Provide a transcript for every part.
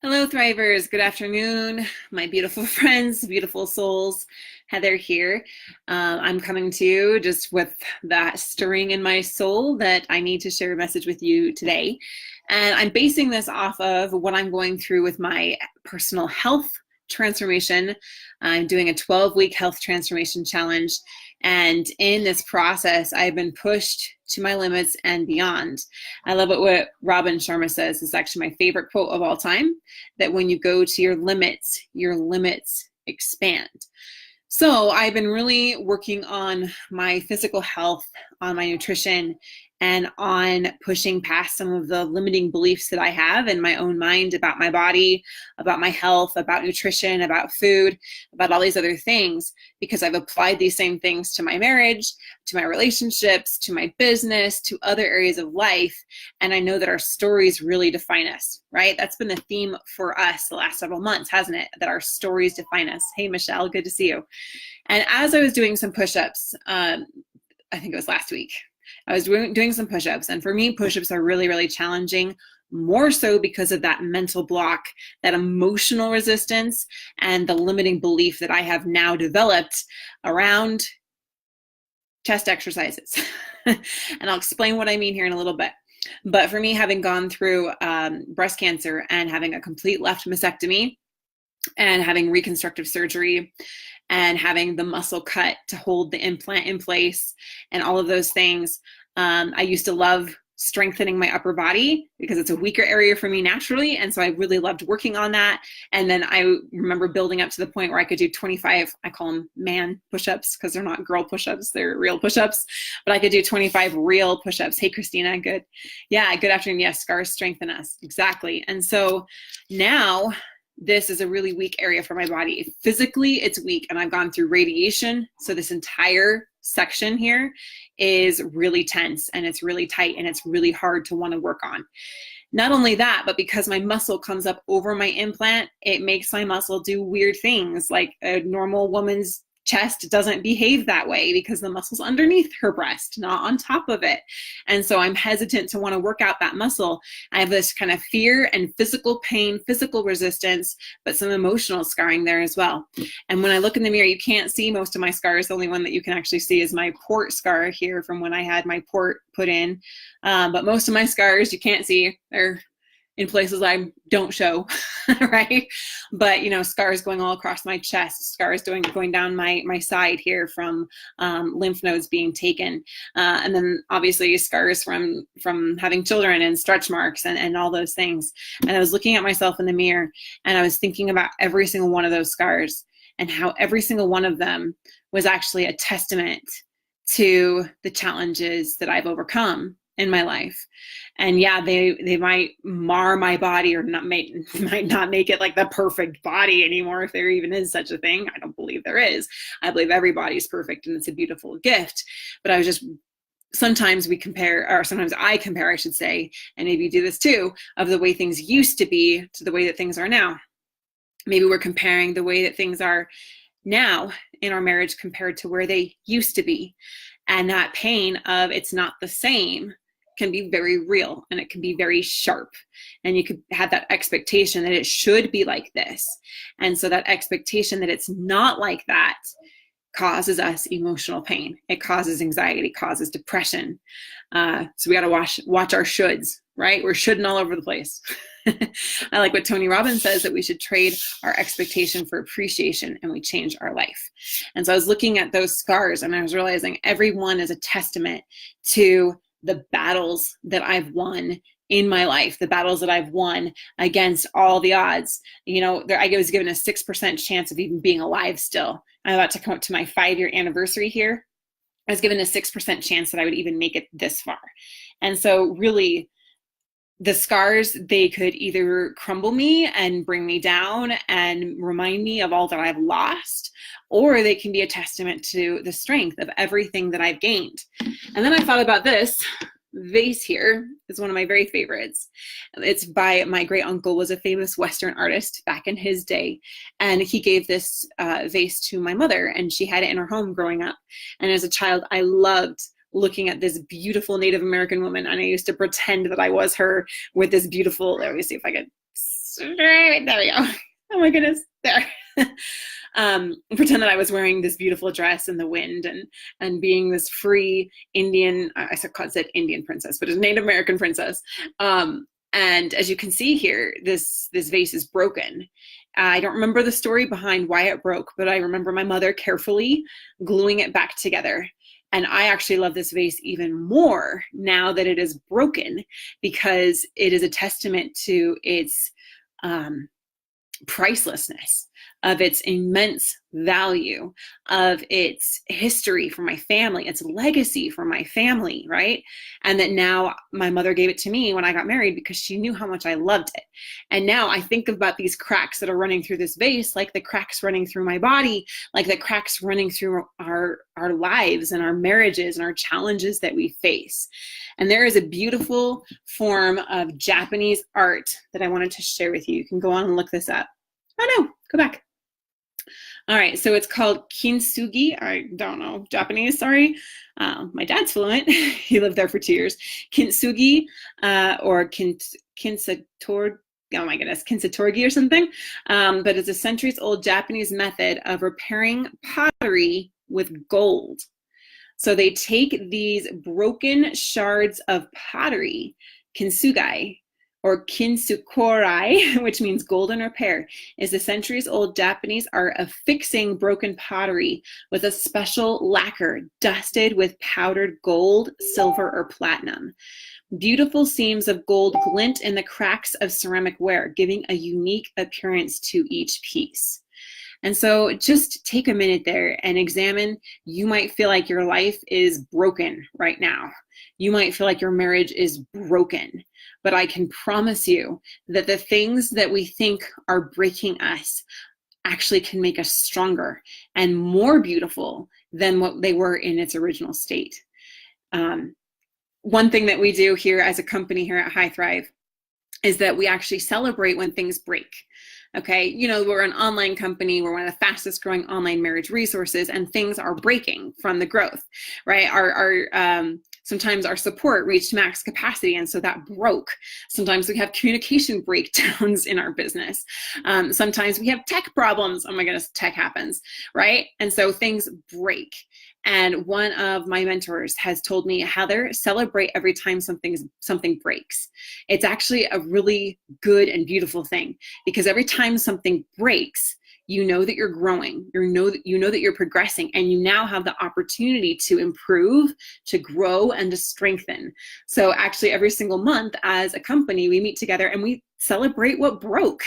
Hello, Thrivers. Good afternoon, my beautiful friends, beautiful souls. Heather here. I'm coming to you just with that stirring in my soul that I need to share a message with you today. And I'm basing this off of what I'm going through with my personal health transformation. I'm doing a 12-week health transformation challenge. And in this process, I've been pushed to my limits and beyond. I love what Robin Sharma says. It's actually my favorite quote of all time, that when you go to your limits expand. So I've been really working on my physical health, on my nutrition, and on pushing past some of the limiting beliefs that I have in my own mind about my body, about my health, about nutrition, about food, about all these other things, because I've applied these same things to my marriage, to my relationships, to my business, to other areas of life. And I know that our stories really define us, right? That's been the theme for us the last several months, hasn't it? That our stories define us. Hey, Michelle, good to see you. And as I was doing some push-ups, I think it was last week, I was doing some push-ups, and for me, push-ups are really, really challenging, more so because of that mental block, that emotional resistance, and the limiting belief that I have now developed around chest exercises. And I'll explain what I mean here in a little bit. But for me, having gone through breast cancer and having a complete left mastectomy and having reconstructive surgery and having the muscle cut to hold the implant in place and all of those things. I used to love strengthening my upper body because it's a weaker area for me naturally. And so I really loved working on that. And then I remember building up to the point where I could do 25, I call them man push-ups because they're not girl push-ups, they're real push-ups, but I could do 25 real push-ups. Hey, Christina, good. Yeah, good afternoon. Yes, scars strengthen us. Exactly. And so now this is a really weak area for my body. Physically, it's weak, and I've gone through radiation. So this entire section here is really tense, and it's really tight, and it's really hard to want to work on. Not only that, but because my muscle comes up over my implant, it makes my muscle do weird things. Like a normal woman's chest doesn't behave that way because the muscle's underneath her breast, not on top of it. And so I'm hesitant to want to work out that muscle. I have this kind of fear and physical pain, physical resistance, but some emotional scarring there as well. And when I look in the mirror, you can't see most of my scars. The only one that you can actually see is my port scar here from when I had my port put in. But most of my scars you can't see. They're in places I don't show, right? But scars going all across my chest, scars going down my side here from lymph nodes being taken, and then obviously scars from having children and stretch marks and all those things. And I was looking at myself in the mirror, and I was thinking about every single one of those scars and how every single one of them was actually a testament to the challenges that I've overcome in my life. And yeah, they might mar my body or might not make it like the perfect body anymore, if there even is such a thing. I don't believe there is. I believe everybody's perfect and it's a beautiful gift. But I was just, sometimes we compare, or sometimes I compare, I should say, and maybe you do this too, of the way things used to be to the way that things are now. Maybe we're comparing the way that things are now in our marriage compared to where they used to be. And that pain of it's not the same can be very real, and it can be very sharp, and you could have that expectation that it should be like this. And so that expectation that it's not like that causes us emotional pain. It causes anxiety, causes depression. So we got to watch our shoulds, right? We're shoulding all over the place. I like what Tony Robbins says, that we should trade our expectation for appreciation, and we change our life. And so I was looking at those scars, and I was realizing every one is a testament to the battles that I've won in my life, the battles that I've won against all the odds. I was given a 6% chance of even being alive still. I'm about to come up to my 5-year anniversary here. I was given a 6% chance that I would even make it this far. And so really, the scars, they could either crumble me and bring me down and remind me of all that I've lost, or they can be a testament to the strength of everything that I've gained. And then I thought about this vase here. Is one of my very favorites. It's by my great uncle, was a famous Western artist back in his day. And he gave this vase to my mother, and she had it in her home growing up. And as a child, I loved looking at this beautiful Native American woman, and I used to pretend that I was her with this beautiful, let me see if I could straight. There we go. Oh my goodness. There. Pretend that I was wearing this beautiful dress in the wind and being this free Indian, I said Indian princess, but it's Native American princess. And as you can see here, this vase is broken. I don't remember the story behind why it broke, but I remember my mother carefully gluing it back together. And I actually love this vase even more now that it is broken, because it is a testament to its pricelessness, of its immense value, of its history for my family, its legacy for my family, right? And that now my mother gave it to me when I got married because she knew how much I loved it. And now I think about these cracks that are running through this vase, like the cracks running through my body, like the cracks running through our lives and our marriages and our challenges that we face. And there is a beautiful form of Japanese art that I wanted to share with you. You can go on and look this up. Oh no, go back. All right, so it's called kintsugi. I don't know Japanese, sorry. My dad's fluent. He lived there for 2 years. Kintsugi or kintsutorgi, oh my goodness, kintsutorgi or something. But it's a centuries-old Japanese method of repairing pottery with gold. So they take these broken shards of pottery, kintsugai, or kintsukurai, which means golden repair, is a centuries-old Japanese art of fixing broken pottery with a special lacquer dusted with powdered gold, silver, or platinum. Beautiful seams of gold glint in the cracks of ceramic ware, giving a unique appearance to each piece. And so just take a minute there and examine. You might feel like your life is broken right now. You might feel like your marriage is broken. But I can promise you that the things that we think are breaking us actually can make us stronger and more beautiful than what they were in its original state. One thing that we do here as a company here at High Thrive is that we actually celebrate when things break. Okay, you know, we're an online company, we're one of the fastest growing online marriage resources, and things are breaking from the growth, right? Sometimes our support reached max capacity, and so that broke. Sometimes we have communication breakdowns in our business. Sometimes we have tech problems. Oh my goodness, tech happens, right? And so things break. And one of my mentors has told me, Heather, celebrate every time something breaks. It's actually a really good and beautiful thing, because every time something breaks, you know that you're growing, you know that you're progressing, and you now have the opportunity to improve, to grow, and to strengthen. So actually every single month as a company, we meet together and we celebrate what broke,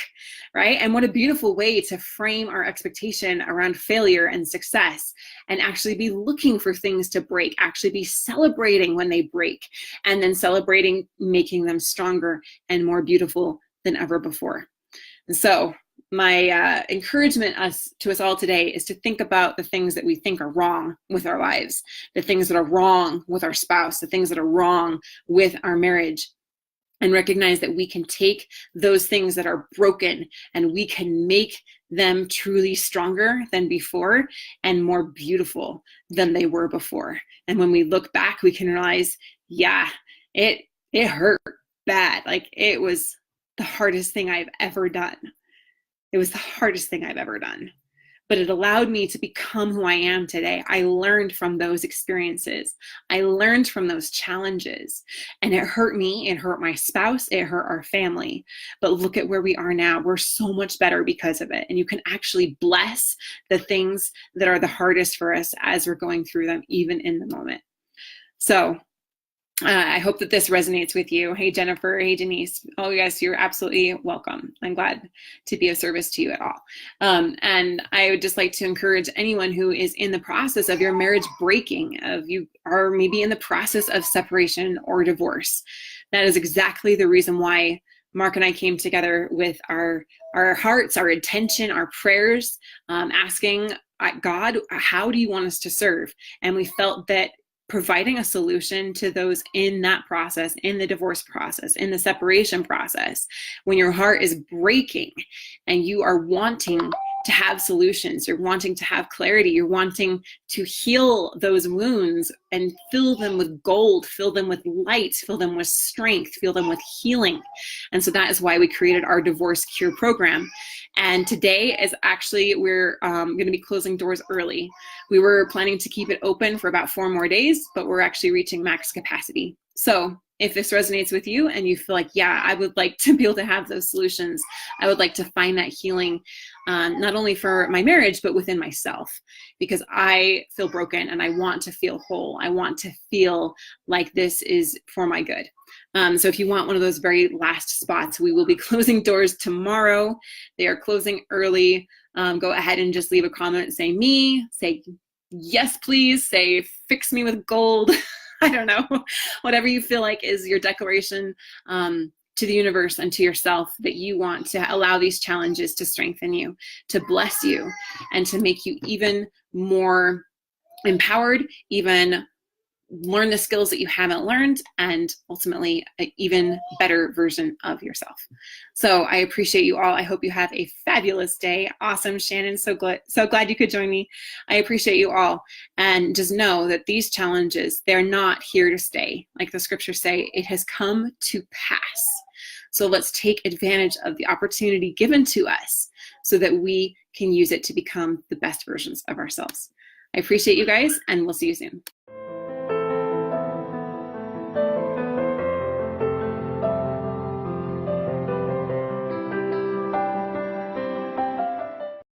right? And what a beautiful way to frame our expectation around failure and success, and actually be looking for things to break, actually be celebrating when they break, and then celebrating making them stronger and more beautiful than ever before. And so my encouragement to us all today is to think about the things that we think are wrong with our lives, the things that are wrong with our spouse, the things that are wrong with our marriage, and recognize that we can take those things that are broken and we can make them truly stronger than before and more beautiful than they were before. And when we look back, we can realize, yeah, it hurt bad. Like, it was the hardest thing I've ever done. It was the hardest thing I've ever done, but it allowed me to become who I am today. I learned from those experiences. I learned from those challenges, and it hurt me. It hurt my spouse. It hurt our family. But look at where we are now. We're so much better because of it. And you can actually bless the things that are the hardest for us as we're going through them, even in the moment. So I hope that this resonates with you. Hey, Jennifer. Hey, Denise. Oh, yes, you're absolutely welcome. I'm glad to be of service to you at all. And I would just like to encourage anyone who is in the process of your marriage breaking, of you are maybe in the process of separation or divorce. That is exactly the reason why Mark and I came together with our hearts, our intention, our prayers, asking God, how do you want us to serve? And we felt that providing a solution to those in that process, in the divorce process, in the separation process, when your heart is breaking and you are wanting to have solutions. You're wanting to have clarity. You're wanting to heal those wounds and fill them with gold, fill them with light, fill them with strength, fill them with healing. And so that is why we created our Divorce Cure program. And today is actually, we're going to be closing doors early. We were planning to keep it open for about 4 more days, but we're actually reaching max capacity. So if this resonates with you and you feel like, yeah, I would like to be able to have those solutions, I would like to find that healing, not only for my marriage, but within myself, because I feel broken and I want to feel whole. I want to feel like this is for my good. So if you want one of those very last spots, we will be closing doors tomorrow. They are closing early. Go ahead and just leave a comment, say me, say yes, please, say fix me with gold. I don't know, whatever you feel like is your declaration to the universe and to yourself, that you want to allow these challenges to strengthen you, to bless you, and to make you even more empowered, even learn the skills that you haven't learned, and ultimately an even better version of yourself. So I appreciate you all. I hope you have a fabulous day. Awesome, Shannon. So glad you could join me. I appreciate you all. And just know that these challenges, they're not here to stay. Like the scriptures say, it has come to pass. So let's take advantage of the opportunity given to us so that we can use it to become the best versions of ourselves. I appreciate you guys, and we'll see you soon.